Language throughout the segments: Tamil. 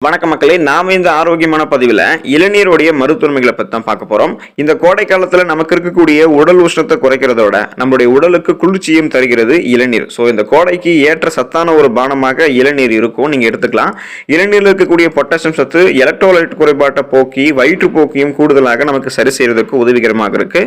வணக்க மக்களே, நாம இந்த ஆரோக்கியமான பதிவில் இளநீருடைய மருத்துவமைகளை பற்றி தான் பார்க்க போகிறோம். இந்த கோடை காலத்தில் நமக்கு இருக்கக்கூடிய உடல் உஷ்ணத்தை குறைக்கிறதோட நம்மளுடைய உடலுக்கு குளிர்ச்சியும் தருகிறது இளநீர். ஸோ இந்த கோடைக்கு ஏற்ற சத்தான ஒரு பானமாக இளநீர் இருக்கும், நீங்கள் எடுத்துக்கலாம். இளநீரில் இருக்கக்கூடிய பொட்டாசியம் சத்து எலக்ட்ரோலைட் குறைபாட்டை போக்கி வயிற்றுப்போக்கையும் கூடுதலாக நமக்கு சரி செய்வதற்கு உதவிகரமாக இருக்கு.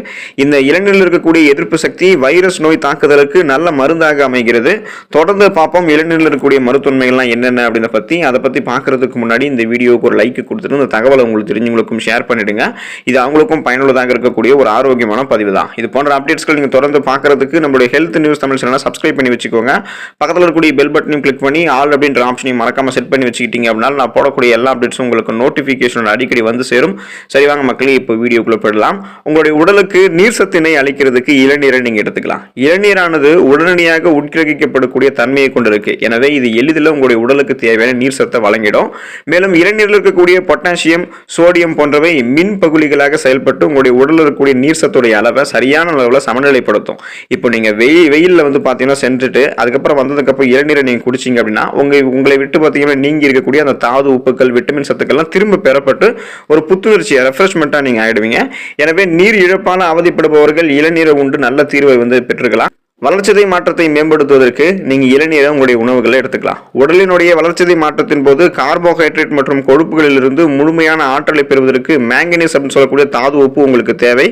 இந்த இளநீரில் இருக்கக்கூடிய எதிர்ப்பு சக்தி வைரஸ் நோய் தாக்குதலுக்கு நல்ல மருந்தாக அமைகிறது. தொடர்ந்து பார்ப்போம் இளநீரில் இருக்கக்கூடிய மருத்துவமைகள்லாம் என்னென்ன அப்படின்றத பற்றி. அதை பற்றி பார்க்கறதுக்கு முன்னாடி இந்த வீடியோக்கு ஒரு லைக் கொடுத்துட்டு இந்த தகவலை உங்களுக்கு தெரிஞ்சவங்களுக்கும் ஷேர் பண்ணிடுங்க. இது அவங்களுக்கும் பயனுள்ளதாக இருக்கக்கூடிய ஒரு ஆரோக்கியமான பதிவு தான். இது போன்ற அப்டேட்ஸ்கள் நீங்க தொடர்ந்து பார்க்கறதுக்கு நம்மளுடைய ஹெல்த் நியூஸ் தமிழ் சேனலை சப்ஸ்கிரைப் பண்ணி வச்சுக்கோங்க. பக்கத்தில் இருக்கக்கூடிய பெல் பட்டனையும் கிளிக் பண்ணி ஆல் அப்படின்ற ஆப்ஷனையும் மறக்காம செட் பண்ணி வச்சுக்கிட்டீங்க அப்படின்னா நான் போடக்கூடிய எல்லா அப்டேட்ஸும் உங்களுக்கு நோட்டிஃபிகேஷன் அடிக்கடி வந்து சேரும். சரி வாங்க மக்களே, இப்போ வீடியோக்குள்ள போயிடலாம். உங்களுடைய உடலுக்கு நீர் சத்தினை அளிக்கிறதுக்கு இளநீரை நீங்க எடுத்துக்கலாம். இளநீரானது உடனடியாக உட்கிரகிக்கப்படக்கூடிய தன்மையை கொண்டிருக்கு. எனவே இது எளிதில் உங்களுடைய உடலுக்கு தேவையான நீர் சத்தை வழங்கிடும். மேலும் இளநீரில் இருக்கக்கூடிய பொட்டாசியம், சோடியம் போன்றவை மின் பகுதிகளாக செயல்பட்டு உங்களுடைய உடலில் இருக்கக்கூடிய நீர் சத்துடைய அளவை சரியான அளவில் சமநிலைப்படுத்தும். இப்போ நீங்க வெயிலில் வந்து பார்த்தீங்கன்னா சென்றுட்டு அதுக்கப்புறம் வந்ததுக்கப்புறம் இளநீரை நீங்க குடிச்சிங்க அப்படின்னா உங்களை விட்டு பார்த்தீங்கன்னா நீங்கி இருக்கக்கூடிய அந்த தாது உப்புக்கள், விட்டமின் சத்துக்கள்லாம் திரும்ப பெறப்பட்டு ஒரு புத்துணர்ச்சி ரெஃப்ரெஷ்மெண்ட்டாக நீங்க ஆயிடுவீங்க. எனவே நீர் இழப்பால் அவதிப்படுபவர்கள் இளநீரை உண்டு நல்ல தீர்வை வந்து பெற்றுக்கலாம். வளர்ச்சிதை மாற்றத்தை மேம்படுத்துவதற்கு நீங்க இளநீரை உங்களுடைய உணவுகளை எடுத்துக்கலாம். உடலினுடைய வளர்ச்சிதை மாற்றத்தின் போது கார்போஹைட்ரேட் மற்றும் கொழுப்புகளில் இருந்து முழுமையான ஆற்றலை பெறுவதற்கு மேங்கனீஸ் அப்படின்னு சொல்லக்கூடிய தாது உப்பு உங்களுக்கு தேவை.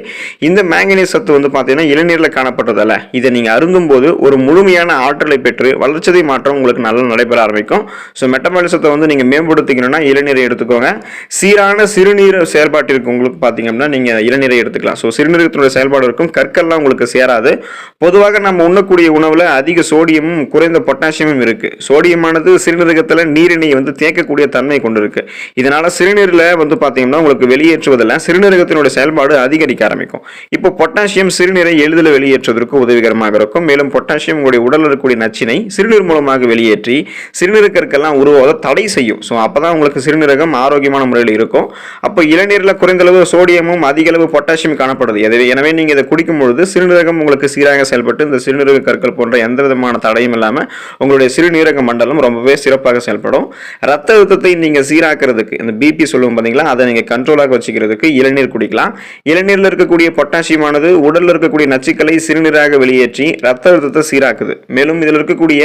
இந்த மேங்கனீஸ் சத்து வந்து பார்த்தீங்கன்னா இளநீரில் காணப்பட்டதால இதை நீங்க அருந்தும் போது ஒரு முழுமையான ஆற்றலை பெற்று வளர்ச்சிதை மாற்றம் உங்களுக்கு நல்லா நடைபெற ஆரம்பிக்கும். ஸோ மெட்டபாலிசத்தை வந்து நீங்க மேம்படுத்திக்கணும்னா இளநீரை எடுத்துக்கோங்க. சீரான சிறுநீர் செயல்பாட்டிற்கு உங்களுக்கு பார்த்தீங்க அப்படின்னா நீங்க இளநீரை எடுத்துக்கலாம். ஸோ சிறுநீரகத்தினுடைய செயல்பாடு இருக்கும், கற்கள்லாம் உங்களுக்கு சேராது. பொதுவாக நம்ம உண்ணக்கூடிய உணவுல அதிக சோடியமும் குறைந்த பொட்டாசியமும் இருக்கு. சோடியமானது சிறுநீரகத்தில் நீரினை வந்து தேக்கக்கூடிய தன்மை கொண்டு இருக்கு. இதனால சிறுநீரில் வந்து பார்த்தீங்கன்னா உங்களுக்கு வெளியேற்றுவதில் சிறுநீரகத்தினுடைய செயல்பாடு அதிகரிக்க ஆரம்பிக்கும். இப்போ பொட்டாசியம் சிறுநீரை எளிதில் வெளியேற்றுவதற்கு உதவிகரமாக இருக்கும். மேலும் பொட்டாசியம் உங்களுடைய உடலில் இருக்கக்கூடிய நச்சினை சிறுநீர் மூலமாக வெளியேற்றி சிறுநீரகற்கெல்லாம் உருவாவதை தடை செய்யும். ஸோ அப்பதான் உங்களுக்கு சிறுநீரகம் ஆரோக்கியமான முறையில் இருக்கும். அப்போ இளநீரில் குறைந்தளவு சோடியமும் அதிக அளவு பொட்டாசியம் காணப்படுது. எனவே நீங்க இதை குடிக்கும் பொழுது சிறுநீரகம் உங்களுக்கு சீராக செயல்பட்டு இந்த சிறுநீரக கற்கள் போன்ற எந்த விதமான தடையும் இல்லாம உங்களுடைய சிறுநீரக மண்டலம் ரொம்பவே சிறப்பாக செயல்படும். ரத்த அழுத்தத்தை நீங்க சீராக்கிறதுக்கு, இந்த பிபி சொல்லுவோம் பாத்தீங்களா, அதை நீங்க கண்ட்ரோலாக வச்சுக்கிறதுக்கு இளநீர் குடிக்கலாம். இளநீரில் இருக்கக்கூடிய பொட்டாசியமானது உடலில் இருக்கக்கூடிய நச்சுக்களை சிறுநீராக வெளியேற்றி ரத்த அழுத்தத்தை சீராக்குது. மேலும் இதில் இருக்கக்கூடிய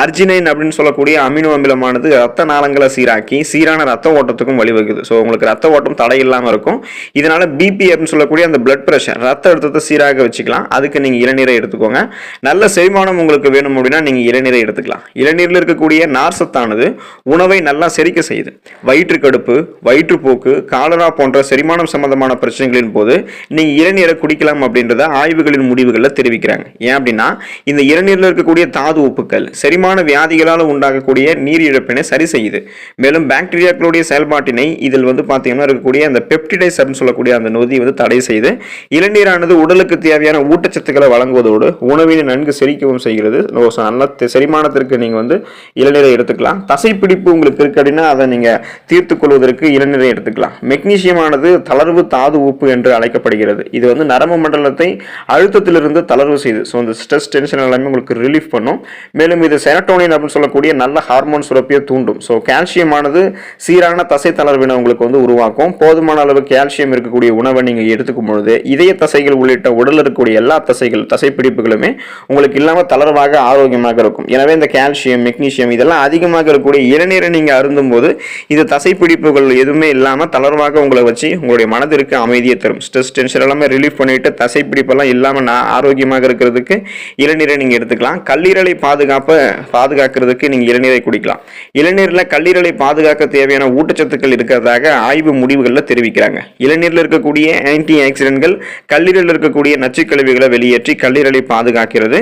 அர்ஜினைன் அப்படின்னு சொல்லக்கூடிய அமினோ அமிலமானது ரத்த நாளங்களை சீராக்கி சீரான ரத்த ஓட்டத்துக்கும் வழிவகுது. ஸோ உங்களுக்கு ரத்த ஓட்டம் தடை இல்லாமல் இருக்கும். இதனால பிபி அப்படின்னு சொல்லக்கூடிய அந்த பிளட் பிரஷர், ரத்த அழுத்தத்தை சீராக வச்சுக்கலாம். அதுக்கு நீங்க இளநீரை எடுத்துக்கோங்க. நல்ல செரிமானம் உங்களுக்கு வேணும் அப்படின்னா நீங்க இளநீரை எடுத்துக்கலாம். இளநீரில் இருக்கக்கூடிய நார் சத்தானது உணவை நல்லா செரிக்க செய்யுது. வயிற்றுக்கடுப்பு, வயிற்றுப்போக்கு, காலரா போன்ற செரிமானம் சம்பந்தமான பிரச்சனைகளின் போது நீங்க இளநீரை குடிக்கலாம் அப்படின்றத ஆய்வுகளின் முடிவுகளில் தெரிவிக்கிறாங்க. ஏன் அப்படின்னா இந்த இளநீரில் இருக்கக்கூடிய தாது உப்புக்கள் செரிமான வியாதிகளால் உண்டாகக்கூடிய நீர் இழப்பினை சரி செய்யுது. மேலும் பாக்டீரியாக்களுடைய செயல்பாட்டினை இதில் வந்து பார்த்தீங்கன்னா இருக்கக்கூடிய அந்த பெப்டிடைஸ் அப்படின்னு சொல்லக்கூடிய அந்த நொதி வந்து தடை செய்து இளநீரானது உடலுக்கு தேவையான ஊட்டச்சத்துக்களை வழங்குவதோடு உணவினை நன்கு செரிக்கவும் செய்கிறது. நல்ல செரிமானத்திற்கு நீங்க வந்து இளநீரை எடுத்துக்கலாம். தசைப்பிடிப்பு உங்களுக்கு இருக்கு அப்படின்னா அதை நீங்க தீர்த்துக் கொள்வதற்கு இளநீரை எடுத்துக்கலாம். மெக்னீசியமானது தளர்வு தாது உப்பு என்று அழைக்கப்படுகிறது. இது வந்து நரம்பு மண்டலத்தை அழுத்தத்திலிருந்து தளர்வு செய்து ஸோ இந்த ஸ்ட்ரெஸ் டென்ஷன் எல்லாமே உங்களுக்கு ரிலீஃப் பண்ணும். மேலும் இது செரட்டோனின் அப்படின்னு சொல்லக்கூடிய நல்ல ஹார்மோன் சுரப்பியை தூண்டும். ஸோ கால்சியமானது சீரான தசை தளர்வினை உங்களுக்கு வந்து உருவாக்கும். போதுமான அளவு கால்சியம் இருக்கக்கூடிய உணவை நீங்க எடுத்துக்கும் பொழுது இதய தசைகள் உள்ளிட்ட உடலில் இருக்கக்கூடிய எல்லா தசைப்பிடிப்புகளுமே உங்களுக்கு இல்லாம தளர்வாக ஆரோக்கியமாக இருக்கும். எனவே இந்த கால்சியம், மெக்னீசியம் இதெல்லாம் அதிகமாக இருக்கக்கூடிய இளநீரை நீங்க அருந்தும் போது இது தசைப்பிடிப்புகள் எதுவுமே இல்லாம தளர்வாக உங்களை வச்சு உங்களுடைய மனதிற்கு அமைதியை தரும். ஸ்ட்ரெஸ் டென்ஷன் எல்லாமே ரிலீஃப் பண்ணிட்டு தசைப்பிடிப்பெல்லாம் இல்லாம ஆரோக்கியமாக இருக்கிறதுக்கு இளநீரை நீங்க எடுத்துக்கலாம். கல்லீரலை பாதுகாக்கிறதுக்கு நீங்க இளநீரை குடிக்கலாம். இளநீர்ல கல்லீரலை பாதுகாக்க தேவையான ஊட்டச்சத்துக்கள் இருக்கிறதாக ஆய்வு முடிவுகளில் தெரிவிக்கிறாங்க. இளநீரில் இருக்கக்கூடிய ஆன்டி ஆக்சிடென்ட்கள் கல்லீரலில் இருக்கக்கூடிய நச்சுக்கழிவுகளை வெளியேற்றி கல்லீரலை பாதுகாக்கிறது.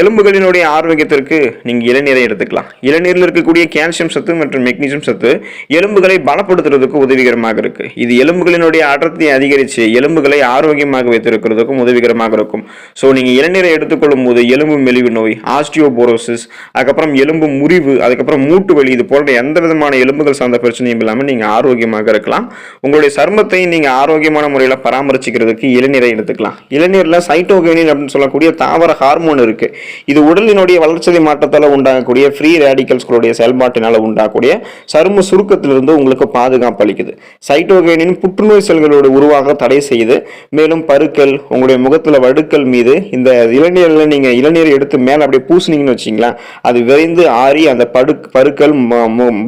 எலும்புகளினுடைய ஆரோக்கியத்திற்கு நீங்க இளநீரை எடுத்துக்கலாம். இளநீரில் இருக்கக்கூடிய கால்சியம் சத்து மற்றும் மெக்னீசியம் சத்து எலும்புகளை பலப்படுத்துறதுக்கு உதவிகரமாக இருக்கு. இது எலும்புகளினுடைய அடர்த்தியை அதிகரித்து எலும்புகளை ஆரோக்கியமாக வைத்திருக்கிறதுக்கும் உதவிகரமாக இருக்கும். ஸோ நீங்க இளநீரை எடுத்துக்கொள்ளும் போது எலும்பு மெலிவு நோய், ஆஸ்டியோபோரோசிஸ், அதுக்கப்புறம் எலும்பு முறிவு, அதுக்கப்புறம் மூட்டு வலி இது போன்ற எந்த விதமான எலும்புகள் சார்ந்த பிரச்சனையும் இல்லாமல் நீங்க ஆரோக்கியமாக இருக்கலாம். உங்களுடைய சருமத்தை நீங்க ஆரோக்கியமான முறையில் பராமரிச்சுக்கிறதுக்கு இளநீரை எடுத்துக்கலாம். இளநீர்ல சைட்டோகைனின் அப்படின்னு சொல்லக்கூடிய தாவர ஹார்மோன் இருக்கு. இது உடலினுடைய வளர்ச்சிதை மாற்றத்தால் உண்டாகக்கூடிய ஃப்ரீ ரேடிக்கல்ஸ்களுடைய செயல்பாட்டினால உண்டாகக்கூடிய சரும சுருக்கத்திலிருந்து உங்களுக்கு பாதுகாப்பு அளிக்குது. சைட்டோகைனின் புற்றுநோய் செல்களோட உருவாக தடை செய்யுது. மேலும் பருக்கள், உங்களுடைய முகத்துல வடுக்கள் மீது இந்த இளநீர்ல நீங்க இளநீர் எடுத்து மேல அப்படியே பூசுனீங்கன்னு வச்சீங்களா, அது விரைந்து ஆறி அந்த பருக்கள்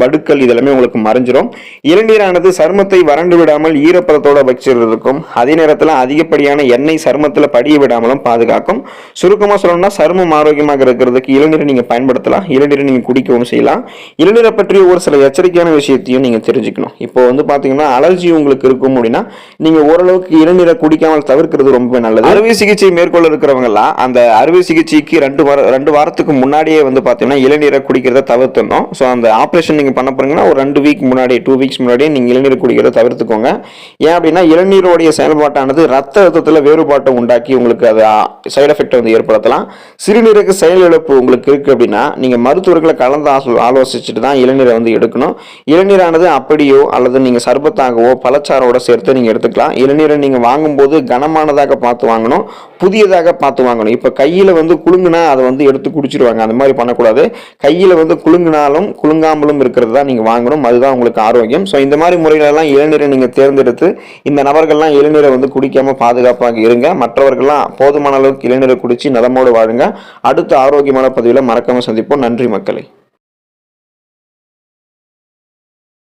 வடுக்கள் இதெல்லாமே உங்களுக்கு மறைஞ்சிரும். இளநீரானது சருமத்தை வறண்டு விடாமல் ஈரப்பதத்தோட வச்சிருக்கும். அதே நேரத்தில் அதிகப்படியான எண்ணெய் சருமத்தில் படிய விடாமலும் பாதுகாக்கும். சுருக்கமாக சொல்லணும்னா சருமம் ஆரோக்கியமாக இருக்கிறதுக்கு இளநீரை நீங்க பயன்படுத்தலாம். இளநீரை நீங்க குடிக்கவும் செய்யலாம். இளநீரை பற்றி ஒரு சில எச்சரிக்கையான விஷயத்தையும் நீங்க தெரிஞ்சுக்கணும். இப்போ பாத்தீங்கன்னா அலர்ஜி உங்களுக்கு இருக்கும் அப்படின்னா நீங்க ஓரளவுக்கு இளநீரை குடிக்காமல் தவிர்க்கிறது ரொம்ப நல்லது. அறுவை சிகிச்சை மேற்கொள்ள இருக்கிறவங்க எல்லாம் அந்த அறுவை சிகிச்சைக்கு 2 வாரத்துக்கு முன்னாடியே பாத்தீங்கன்னா இளநீரை குடிக்கிறத தவிர்த்துடணும். ஸோ அந்த ஆப்ரேஷன் நீங்க பண்ண போறீங்கன்னா ஒரு 2 வீக் முன்னாடி 2 வீக்ஸ் முன்னாடியே நீங்க இளநீர் குடிக்கிறத தவிர்த்துக்கோங்க. ஏன் அப்படின்னா இளநீருடைய செயல்பாட்டானது ரத்த அழுத்தத்தில் வேறுபாட்டை உண்டாக்கி உங்களுக்கு அது சைடு எஃபெக்ட் ஏற்படுத்தலாம். சிறுநீரக செயல் இழப்பு உங்களுக்கு இருக்கு அப்படின்னா நீங்க மருத்துவர்களை கலந்து ஆலோசிச்சுட்டு தான் இளநீரை எடுக்கணும். இளநீரானது அப்படியோ அல்லது நீங்க சர்பத்தாகவோ பழச்சாரோட சேர்த்து நீங்க எடுத்துக்கலாம். இளநீரை நீங்க வாங்கும்போது கனமானதாக பார்த்து வாங்கணும், புதியதாக பார்த்து வாங்கணும். இப்ப கையில குலுங்குனா அதை எடுத்து குடிச்சிருவாங்க. அந்த மாதிரி பண்ணக்கூடாது. கையில குலுங்கினாலும் குலுங்காமலும் இருக்கிறது தான் நீங்க வாங்கணும். அதுதான் உங்களுக்கு ஆரோக்கியம். ஸோ இந்த மாதிரி முறைகளெல்லாம் இளநீரை நீங்க தேர்ந்தெடுத்து இந்த நபர்கள்லாம் இளநீரை குடிக்காம பாதுகாப்பாக இருங்க. மற்றவர்கள்லாம் போதுமான அளவுக்கு இளநீரை குடிச்சு நலமோடு வாழுங்க. அடுத்த ஆரோக்கியமான பதிவில் மறக்காம சந்திப்போம். நன்றி மக்களே.